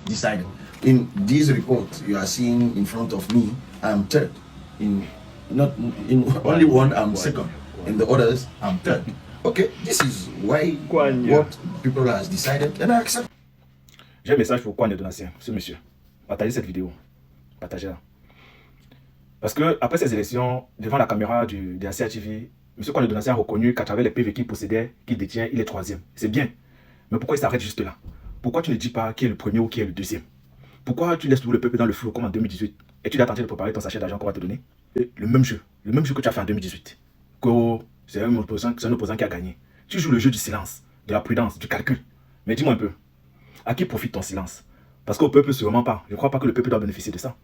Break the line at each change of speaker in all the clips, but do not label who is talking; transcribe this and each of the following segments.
decided. In these reports you are seeing in front of me, I'm third. Not in only one, I'm second. In the others, I'm third. Okay, this is why what people has decided, and I accept.
J'ai un message pour Kouane Donatien, ce monsieur. Partagez cette vidéo. Partagez-la. Parce que après ces élections, devant la caméra de la CRTV, M. Kouane Donatien a reconnu qu'à travers les PV qu'il possédait, qu'il détient, il est troisième. C'est bien. Mais pourquoi il s'arrête juste là? Pourquoi tu ne dis pas qui est le premier ou qui est le deuxième? Pourquoi tu laisses tout le peuple dans le flou comme en 2018 et tu dois tenter de préparer ton sachet d'argent qu'on va te donner? Et le même jeu que tu as fait en 2018. C'est un opposant qui a gagné. Tu joues le jeu du silence, de la prudence, du calcul. Mais dis-moi un peu, à qui profite ton silence? Parce qu'au peuple, sûrement pas. Je ne crois pas que le peuple doit bénéficier de ça.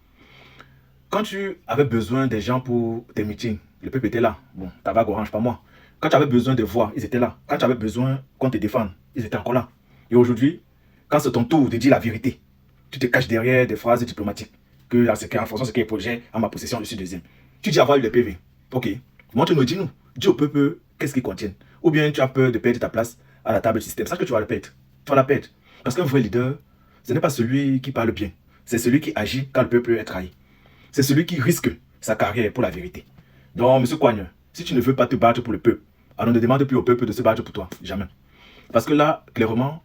Quand tu avais besoin des gens pour tes meetings, le peuple était là. Bon, ta vague orange, pas moi. Quand tu avais besoin de voix, ils étaient là. Quand tu avais besoin qu'on te défende, ils étaient encore là. Et aujourd'hui, quand c'est ton tour de dire la vérité, tu te caches derrière des phrases diplomatiques. Que en fonction de ce qui est projet, à ma possession, je suis deuxième. Tu dis avoir eu le PV. Ok. Montre-nous, dis-nous. Dis au peuple qu'est-ce qu'ils contiennent. Ou bien tu as peur de perdre ta place à la table du système. Sache que tu vas le perdre. Tu vas la perdre. Parce qu'un vrai leader, ce n'est pas celui qui parle bien. C'est celui qui agit quand le peuple est trahi. C'est celui qui risque sa carrière pour la vérité. Donc, M. Kouane, si tu ne veux pas te battre pour le peuple, alors ne demande plus au peuple de se battre pour toi. Jamais. Parce que là, clairement,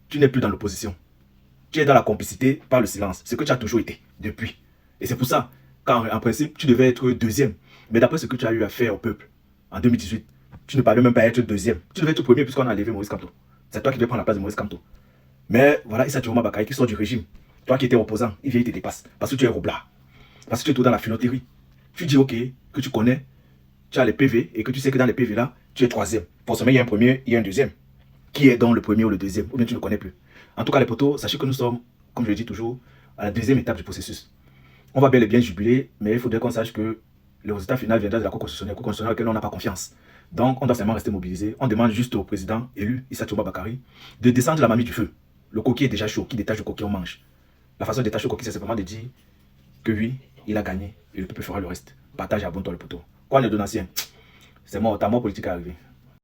tu n'es plus dans l'opposition. Tu es dans la complicité par le silence. Ce que tu as toujours été, depuis. Et c'est pour ça qu'en principe, tu devais être deuxième. Mais d'après ce que tu as eu à faire au peuple, en 2018, tu ne parlais même pas être deuxième. Tu devais être premier puisqu'on a enlevé Maurice Kamto. C'est toi qui devais prendre la place de Maurice Kamto. Mais voilà, Issa Diouma Bakary qui sort du régime. Toi qui étais opposant, il vient et te dépasse. Parce que tu es roublard. Parce que tu es tout dans la filoterie. Tu dis ok, que tu connais, tu as les PV et que tu sais que dans les PV là, tu es troisième. Forcément, il y a un premier, il y a un deuxième. Qui est donc le premier ou le deuxième? Ou bien tu ne connais plus. En tout cas, les potos, sachez que nous sommes, comme je le dis toujours, à la deuxième étape du processus. On va bel et bien jubiler, mais il faudrait qu'on sache que le résultat final viendra de la Cour constitutionnelle, auquel on n'a pas confiance. Donc, on doit seulement rester mobilisé. On demande juste au président élu, Issa Diouma Bakary, de descendre la mamie du feu. Le coquille est déjà chaud, qui détache le coquille, on mange. La façon de détacher le coquille, c'est simplement de dire que oui, il a gagné et le peuple fera le reste. Partage et abonne-toi le poteau. Kouane Donatien, c'est mort, ta mort politique est arrivée.